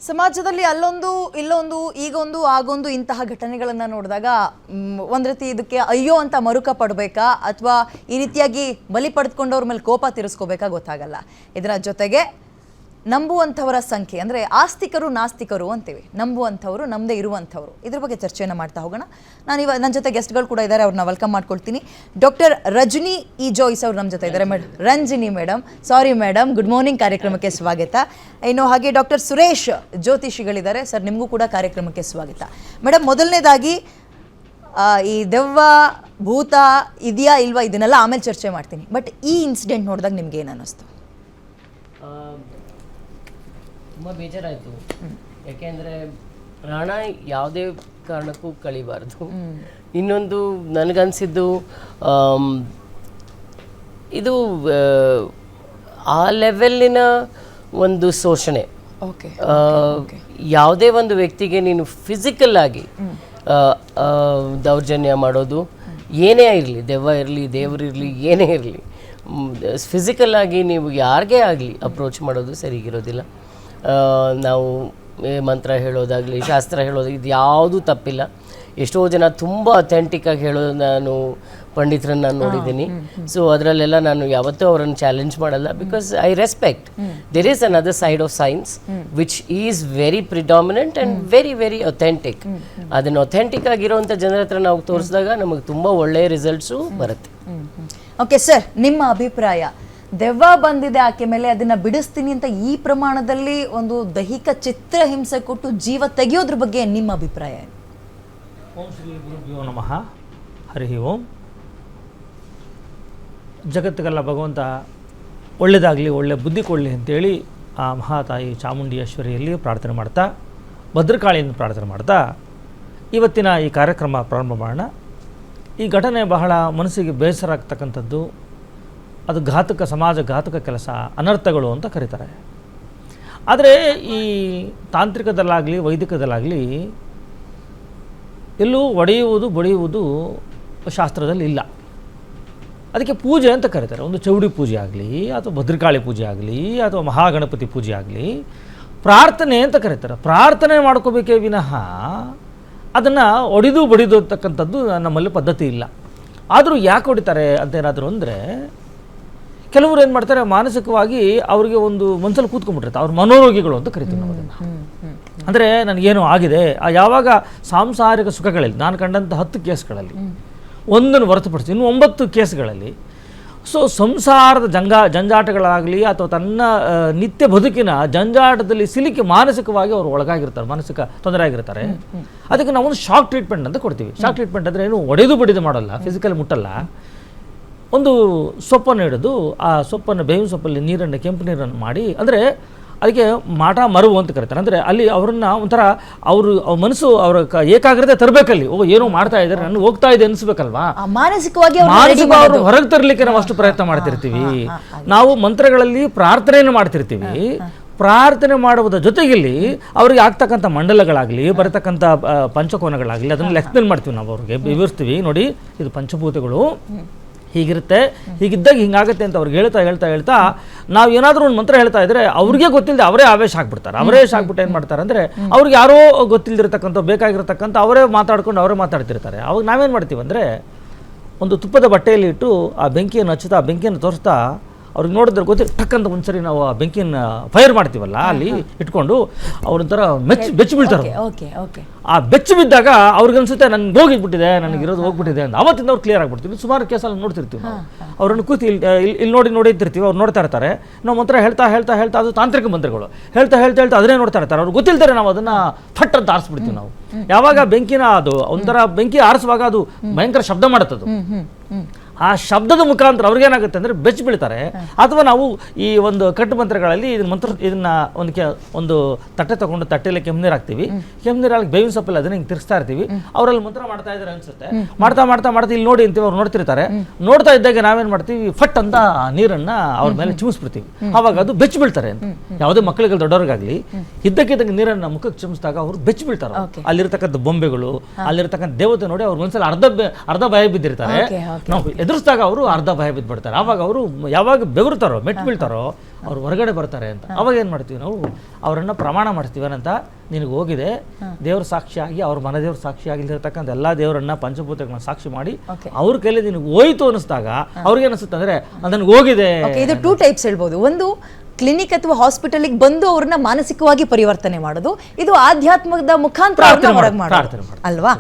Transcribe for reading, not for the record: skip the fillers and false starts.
ಸಮಾಜದಲ್ಲಿ ಅಲ್ಲೊಂದು ಇಲ್ಲೊಂದು ಈಗೊಂದು ಆಗೊಂದು ಇಂತಹ ಘಟನೆಗಳನ್ನು ನೋಡಿದಾಗ ಒಂದು ರೀತಿ ಇದಕ್ಕೆ ಅಯ್ಯೋ ಅಂತ ಮರುಕ ಪಡಬೇಕಾ ಅಥವಾ ಈ ರೀತಿಯಾಗಿ ಬಲಿ ಪಡೆದುಕೊಂಡವ್ರ ಮೇಲೆ ಕೋಪ ತೀರಿಸ್ಕೋಬೇಕಾ ಗೊತ್ತಾಗಲ್ಲ. ಇದರ ಜೊತೆಗೆ ನಂಬುವಂಥವರ ಸಂಖ್ಯೆ ಅಂದರೆ ಆಸ್ತಿಕರು ನಾಸ್ತಿಕರು ಅಂತೀವಿ, ನಂಬುವಂಥವರು ನಮ್ಮದೇ ಇರುವಂಥವ್ರು, ಇದ್ರ ಬಗ್ಗೆ ಚರ್ಚೆಯನ್ನು ಮಾಡ್ತಾ ಹೋಗೋಣ. ನನ್ನ ಜೊತೆ ಗೆಸ್ಟ್ಗಳು ಕೂಡ ಇದ್ದಾರೆ, ಅವ್ರನ್ನ ವೆಲ್ಕಮ್ ಮಾಡ್ಕೊಳ್ತೀನಿ. ಡಾಕ್ಟರ್ ರಜನಿ ಇ ಜೋಯ್ಸ್ ಅವರು ನಮ್ಮ ಜೊತೆ ಇದ್ದಾರೆ. Ranjini madam, sorry madam, good morning, ಕಾರ್ಯಕ್ರಮಕ್ಕೆ ಸ್ವಾಗತ. ಇನ್ನು ಹಾಗೆ ಡಾಕ್ಟರ್ ಸುರೇಶ್ ಜ್ಯೋತಿಷಿಗಳಿದ್ದಾರೆ. ಸರ್, ನಿಮಗೂ ಕೂಡ ಕಾರ್ಯಕ್ರಮಕ್ಕೆ ಸ್ವಾಗತ. ಮೇಡಮ್, ಮೊದಲನೇದಾಗಿ ಈ ದೆವ್ವ ಭೂತ ಇದೆಯಾ ಇಲ್ವಾ ಇದನ್ನೆಲ್ಲ ಆಮೇಲೆ ಚರ್ಚೆ ಮಾಡ್ತೀನಿ, ಬಟ್ ಈ ಇನ್ಸಿಡೆಂಟ್ ನೋಡಿದಾಗ ನಿಮ್ಗೆ ಏನು ಅನ್ನಿಸ್ತು? ತುಂಬ ಬೇಜಾರಾಯಿತು. ಯಾಕೆಂದರೆ ಪ್ರಾಣ ಯಾವುದೇ ಕಾರಣಕ್ಕೂ ಕಳಿಬಾರ್ದು. ಇನ್ನೊಂದು ನನಗನ್ಸಿದ್ದು, ಇದು ಆ ಲೆವೆಲ್ಲಿನ ಒಂದು ಶೋಷಣೆ. ಯಾವುದೇ ಒಂದು ವ್ಯಕ್ತಿಗೆ ನೀನು ಫಿಸಿಕಲ್ ಆಗಿ ದೌರ್ಜನ್ಯ ಮಾಡೋದು, ಏನೇ ಇರಲಿ, ದೆವ್ವ ಇರಲಿ, ದೇವರಿರಲಿ, ಏನೇ ಇರಲಿ, ಫಿಸಿಕಲ್ ಆಗಿ ನೀವು ಯಾರಿಗೇ ಆಗಲಿ ಅಪ್ರೋಚ್ ಮಾಡೋದು ಸರಿಗಿರೋದಿಲ್ಲ. ನಾವು ಮಂತ್ರ ಹೇಳೋದಾಗಲಿ, ಶಾಸ್ತ್ರ ಹೇಳೋದು, ಇದು ಯಾವುದೂ ತಪ್ಪಿಲ್ಲ. ಎಷ್ಟೋ ಜನ ತುಂಬ ಅಥೆಂಟಿಕ್ಕಾಗಿ ಹೇಳೋದು ನಾನು ಪಂಡಿತರನ್ನು ನಾನು ನೋಡಿದ್ದೀನಿ. ಸೊ ಅದರಲ್ಲೆಲ್ಲ ನಾನು ಯಾವತ್ತೂ ಅವರನ್ನು ಚಾಲೆಂಜ್ ಮಾಡಲ್ಲ, because I respect there is another side of science which is very predominant and very very authentic. ಅದನ್ನು ಅಥೆಂಟಿಕ್ ಆಗಿರೋವಂಥ ಜನರ ಹತ್ರ ನಾವು ತೋರಿಸಿದಾಗ ನಮಗೆ ತುಂಬ ಒಳ್ಳೆಯ ರಿಸಲ್ಟ್ಸು ಬರುತ್ತೆ. ಓಕೆ ಸರ್, ನಿಮ್ಮ ಅಭಿಪ್ರಾಯ, ದೆವ್ವ ಬಂದಿದೆ ಆಕೆ ಮೇಲೆ, ಅದನ್ನ ಬಿಡಿಸ್ತೀನಿ ಅಂತ ಈ ಪ್ರಮಾಣದಲ್ಲಿ ಒಂದು ದೈಹಿಕ ಚಿತ್ರಹಿಂಸೆ ಕೊಟ್ಟು ಜೀವ ತೆಗೆಯೋದ್ರ ಬಗ್ಗೆ ನಿಮ್ಮ ಅಭಿಪ್ರಾಯ ಏನು? ಓಂ ಶ್ರೀ ಗುರುಭ್ಯೋ ನಮಃ, ಹರಿ ಓಂ. ಜಗತ್ತಿಗೆಲ್ಲ ಭಗವಂತ ಒಳ್ಳೆಯದಾಗಲಿ, ಒಳ್ಳೆ ಬುದ್ಧಿ ಕೊಡಲಿ ಅಂತೇಳಿ ಆ ಮಹಾತಾಯಿ ಚಾಮುಂಡೇಶ್ವರಿಯಲ್ಲಿ ಪ್ರಾರ್ಥನೆ ಮಾಡ್ತಾ, ಭದ್ರಕಾಳಿಯನ್ನು ಪ್ರಾರ್ಥನೆ ಮಾಡ್ತಾ ಇವತ್ತಿನ ಈ ಕಾರ್ಯಕ್ರಮ ಪ್ರಾರಂಭ ಮಾಡೋಣ. ಈ ಘಟನೆ ಬಹಳ ಮನಸ್ಸಿಗೆ ಬೇಸರ ಆಗ್ತಕ್ಕಂಥದ್ದು. ಅದು ಘಾತಕ, ಸಮಾಜ ಘಾತಕ ಕೆಲಸ, ಅನರ್ಥಗಳು ಅಂತ ಕರೀತಾರೆ. ಆದರೆ ಈ ತಾಂತ್ರಿಕದಲ್ಲಾಗಲಿ ವೈದಿಕದಲ್ಲಾಗಲಿ ಎಲ್ಲೂ ಒಡೆಯುವುದು ಬಡಿಯುವುದು ಶಾಸ್ತ್ರದಲ್ಲಿ ಇಲ್ಲ. ಅದಕ್ಕೆ ಪೂಜೆ ಅಂತ ಕರೀತಾರೆ. ಒಂದು ಚೌಡಿ ಪೂಜೆ ಆಗಲಿ, ಅಥವಾ ಭದ್ರಕಾಳಿ ಪೂಜೆ ಆಗಲಿ, ಅಥವಾ ಮಹಾಗಣಪತಿ ಪೂಜೆ ಆಗಲಿ, ಪ್ರಾರ್ಥನೆ ಅಂತ ಕರೀತಾರೆ. ಪ್ರಾರ್ಥನೆ ಮಾಡ್ಕೋಬೇಕೇ ವಿನಃ ಅದನ್ನು ಒಡೆದು ಬಡಿದು ಅಂತಕ್ಕಂಥದ್ದು ನಮ್ಮಲ್ಲಿ ಪದ್ಧತಿ ಇಲ್ಲ. ಆದರೂ ಯಾಕೆ ಹೊಡಿತಾರೆ ಅಂತ ಏನಾದರೂ ಅಂದರೆ, ಕೆಲವರು ಏನು ಮಾಡ್ತಾರೆ, ಮಾನಸಿಕವಾಗಿ ಅವರಿಗೆ ಒಂದು ಮನಸ್ಸಲ್ಲಿ ಕೂತ್ಕೊಂಡ್ಬಿಟ್ಟಿರ್ತಾರೆ. ಅವ್ರ ಮನೋರೋಗಿಗಳು ಅಂತ ಕರಿತೀವಿ ನಾವು ಅದನ್ನು. ಅಂದರೆ ನನಗೇನೋ ಆಗಿದೆ, ಯಾವಾಗ ಸಾಂಸಾರಿಕ ಸುಖಗಳಲ್ಲಿ ನಾನು ಕಂಡಂಥ 10 ಕೇಸ್ಗಳಲ್ಲಿ ಒಂದನ್ನು ಹೊರತುಪಡಿಸಿ ಇನ್ನು 9 ಕೇಸ್ಗಳಲ್ಲಿ ಸಂಸಾರದ ಜಂಜಾಟಗಳಾಗಲಿ ಅಥವಾ ತನ್ನ ನಿತ್ಯ ಬದುಕಿನ ಜಂಜಾಟದಲ್ಲಿ ಸಿಲುಕಿ ಮಾನಸಿಕವಾಗಿ ಅವರು ಒಳಗಾಗಿರ್ತಾರೆ, ಮಾನಸಿಕ ತೊಂದರೆ ಆಗಿರ್ತಾರೆ. ಅದಕ್ಕೆ ನಾವೊಂದು ಶಾಕ್ ಟ್ರೀಟ್ಮೆಂಟ್ ಅಂತ ಕೊಡ್ತೀವಿ. ಶಾಕ್ ಟ್ರೀಟ್ಮೆಂಟ್ ಅಂದರೆ ಏನು, ಒಡೆದು ಬಡಿದು ಮಾಡಲ್ಲ, ಫಿಸಿಕಲಿ ಮುಟ್ಟಲ್ಲ. ಒಂದು ಸೊಪ್ಪನ್ನು ಹಿಡಿದು ಆ ಸೊಪ್ಪನ್ನು, ಬೇವಿನ ಸೊಪ್ಪಲ್ಲಿ ನೀರನ್ನು, ಕೆಂಪು ನೀರನ್ನು ಮಾಡಿ, ಅಂದರೆ ಅದಕ್ಕೆ ಮಾಟ ಮರವು ಅಂತ ಕರೀತಾರೆ. ಅಂದರೆ ಅಲ್ಲಿ ಅವರನ್ನು ಒಂಥರ ಅವ್ರ ಮನಸ್ಸು, ಅವರ ಏಕಾಗ್ರತೆ ತರಬೇಕಲ್ಲಿ. ಏನೋ ಮಾಡ್ತಾ ಇದ್ದಾರೆ, ನಾನು ಹೋಗ್ತಾ ಇದೆ ಅನಿಸ್ಬೇಕಲ್ವಾ, ಮಾನಸಿಕವಾಗಿ ಅವರು ಹೊರಗೆ ತರಲಿಕ್ಕೆ ನಾವು ಅಷ್ಟು ಪ್ರಯತ್ನ ಮಾಡ್ತಿರ್ತೀವಿ. ನಾವು ಮಂತ್ರಗಳಲ್ಲಿ ಪ್ರಾರ್ಥನೆಯನ್ನು ಮಾಡ್ತಿರ್ತೀವಿ. ಪ್ರಾರ್ಥನೆ ಮಾಡುವುದರ ಜೊತೆಯಲ್ಲಿ ಅವ್ರಿಗೆ ಆಗ್ತಕ್ಕಂಥ ಮಂಡಲಗಳಾಗಲಿ, ಬರತಕ್ಕಂಥ ಪಂಚಕೋನಗಳಾಗಲಿ, ಅದನ್ನು ಲೆಕ್ಕದಲ್ಲಿ ಮಾಡ್ತೀವಿ, ನಾವು ಅವ್ರಿಗೆ ವಿವರಿಸ್ತೀವಿ. ನೋಡಿ, ಇದು ಪಂಚಭೂತಗಳು ಹೀಗಿರುತ್ತೆ, ಹೀಗಿದ್ದಾಗ ಹಿಂಗಾಗುತ್ತೆ ಅಂತ ಅವ್ರಿಗೆ ಹೇಳ್ತಾ ನಾವು ಏನಾದರೂ ಒಂದು ಮಂತ್ರ ಹೇಳ್ತಾ ಇದ್ರೆ ಅವ್ರಿಗೆ ಗೊತ್ತಿಲ್ಲದೆ ಅವರೇ ಆವೇಶ ಆಗ್ಬಿಡ್ತಾರೆ. ಆಗ್ಬಿಟ್ಟು ಏನು ಮಾಡ್ತಾರೆ ಅಂದರೆ, ಅವ್ರಿಗೆ ಯಾರೋ ಗೊತ್ತಿಲ್ಲದಿರತಕ್ಕಂಥ, ಬೇಕಾಗಿರತಕ್ಕಂಥ ಅವರೇ ಮಾತಾಡ್ತಿರ್ತಾರೆ. ಅವಾಗ ನಾವೇನು ಮಾಡ್ತೀವಿ ಅಂದರೆ, ಒಂದು ತುಪ್ಪದ ಬಟ್ಟೆಯಲ್ಲಿ ಇಟ್ಟು ಆ ಬೆಂಕಿಯನ್ನು ಹಚ್ಚುತ್ತಾ, ಆ ಬೆಂಕಿಯನ್ನು ತೋರಿಸ್ತಾ, ಅವ್ರಿಗೆ ನೋಡಿದ್ರೆ ಗೊತ್ತಿಲ್ಲ, ಟಕ್ಕಂತ ಒಂದ್ಸರಿ ನಾವು ಆ ಬೆಂಕಿಯನ್ನು ಫೈರ್ ಮಾಡ್ತೀವಲ್ಲ, ಅಲ್ಲಿ ಇಟ್ಕೊಂಡು ಅವ್ರೊಂಥರ ಬೆಚ್ಚಿ ಬೀಳ್ತಾರೆ. ಆ ಬೆಚ್ಚು ಬಿದ್ದಾಗ ಅವ್ರಿಗೆ ಅನ್ಸುತ್ತೆ ನನಗೆ ಹೋಗಿಬಿಟ್ಟಿದೆ, ನನಗಿರೋದು ಹೋಗ್ಬಿಟ್ಟಿದೆ ಅಂತ. ಅವತ್ತಿಂದ ಅವ್ರು ಕ್ಲಿಯರ್ ಆಗ್ಬಿಡ್ತೀವಿ. ಸುಮಾರು ಕೇಸಲ್ಲಿ ನೋಡ್ತಿರ್ತೀವಿ ನಾವು. ಅವ್ರನ್ನು ಕೂತಿ ಇಲ್ಲಿ ನೋಡಿರ್ತೀವಿ, ಅವ್ರು ನೋಡ್ತಾ ಇರ್ತಾರೆ. ನಾವು ಮಂತ್ರ ಹೇಳ್ತಾ ಅದು ತಾಂತ್ರಿಕ ಮಂತ್ರಗಳು ಹೇಳ್ತಾ ಅದನ್ನೇ ನೋಡ್ತಾ ಇರ್ತಾರೆ. ಅವ್ರು ಗೊತ್ತಿಲ್ತಾರೆ, ನಾವು ಅದನ್ನು ಫಟ್ ಅಂತ ಆರಿಸ್ಬಿಡ್ತೀವಿ ನಾವು. ಯಾವಾಗ ಬೆಂಕಿನ ಅದು ಒಂಥರ ಬೆಂಕಿ ಆರಿಸುವಾಗ ಅದು ಭಯಂಕರ ಶಬ್ದ ಮಾಡುತ್ತದು. ಆ ಶಬ್ದದ ಮುಖಾಂತರ ಅವ್ರಿಗೇನಾಗುತ್ತೆ ಅಂದರೆ ಬೆಚ್ಚಿ ಬೀಳ್ತಾರೆ. ಅಥವಾ ನಾವು ಈ ಒಂದು ಕಟ್ಟು ಮಂತ್ರಗಳಲ್ಲಿ ಇದನ್ನ ಒಂದು ತಟ್ಟೆ ತಗೊಂಡು, ತಟ್ಟೆಯಲ್ಲಿ ಕೆಮ್ಮನೀರು ಹಾಕ್ತೀವಿ. ಕೆಮ್ಮನೀರಲ್ಲಿ ಬೇವಿನ ಸೊಪ್ಪಲ್ಲಿ ಅದನ್ನ ಹಿಂಗೆ ತಿರ್ಸ್ತಾ ಇರ್ತೀವಿ. ಅವರಲ್ಲಿ ಮಂತ್ರ ಮಾಡ್ತಾ ಇದ್ದಾರೆ ಅನ್ಸುತ್ತೆ. ಮಾಡ್ತಾ ಇಲ್ಲಿ ನೋಡಿ ಅಂತೀವಿ, ಅವ್ರು ನೋಡ್ತಿರ್ತಾರೆ. ನೋಡ್ತಾ ಇದ್ದಾಗ ನಾವೇನು ಮಾಡ್ತೀವಿ, ಫಟ್ ಅಂತ ನೀರನ್ನು ಅವ್ರ ಮೇಲೆ ಚಿಮಿಸ್ಬಿಡ್ತೀವಿ. ಅವಾಗ ಅದು ಬೆಚ್ಚಿ ಬೀಳ್ತಾರೆ ಅಂತ. ಯಾವುದೇ ಮಕ್ಕಳಿಗೆ ದೊಡ್ಡವ್ರಿಗಾಗಲಿ ಇದ್ದಕ್ಕಿದ್ದಂಗೆ ನೀರನ್ನು ಮುಖಕ್ಕೆ ಚಿಮಿಸಿದಾಗ ಅವರು ಬೆಚ್ಚಿ ಬೀಳ್ತಾರೆ. ಅಲ್ಲಿರ್ತಕ್ಕಂಥ ಬೊಂಬೆಗಳು, ಅಲ್ಲಿರ್ತಕ್ಕಂಥ ದೇವತೆ ನೋಡಿ ಅವ್ರ ಮನಸ್ಸಲ್ಲಿ ಅರ್ಧ ಭಯ ಬಿದ್ದಿರ್ತಾರೆ. ನಾವು ಎದುರಿಸಿದಾಗ ಅವರು ಅರ್ಧ ಭಯ ಬಿದ್ದುಬಿಡ್ತಾರೆ. ಆವಾಗ ಅವರು ಯಾವಾಗ ಬೆವರುತ್ತಾರೋ, ಮೆಟ್ಟು ಬೀಳ್ತಾರೋ, ಅವ್ರು ಹೊರಗಡೆ ಬರ್ತಾರೆ ಅಂತ. ಅವಾಗ ಏನು ಮಾಡ್ತೀವಿ ನಾವು, ಅವರನ್ನು ಪ್ರಮಾಣ ಮಾಡ್ತೀವಿ ಏನಂತ, ನಿನಗೆ ಹೋಗಿದೆ ದೇವ್ರ ಸಾಕ್ಷಿಯಾಗಿ, ಅವ್ರ ಮನೆ ದೇವ್ರ ಸಾಕ್ಷಿಯಾಗಿರ್ತಕ್ಕಂಥ ಎಲ್ಲ ದೇವರನ್ನ ಪಂಚಭೂತಗಳನ್ನ ಸಾಕ್ಷಿ ಮಾಡಿ ಅವ್ರ ಕೈಲಿ ನಿನಗೆ ಹೋಯ್ತು ಅನ್ನಿಸ್ದಾಗ ಅವ್ರಿಗೆ ಅನಿಸುತ್ತೆ ಅಂದರೆ ನನಗೆ ಹೋಗಿದೆ. ಇದು 2 ಟೈಪ್ಸ್ ಹೇಳ್ಬೋದು. ಒಂದು ಕ್ಲಿನಿಕ್ ಅಥವಾ ಹಾಸ್ಪಿಟಲ್ಗೆ ಬಂದು ಅವ್ರನ್ನ ಮಾನಸಿಕವಾಗಿ ಪರಿವರ್ತನೆ ಮಾಡೋದು, ಇದು ಆಧ್ಯಾತ್ಮದ ಮುಖಾಂತರ ಹೊರಗೆ ಮಾಡೋದು ಅಲ್ವಾ.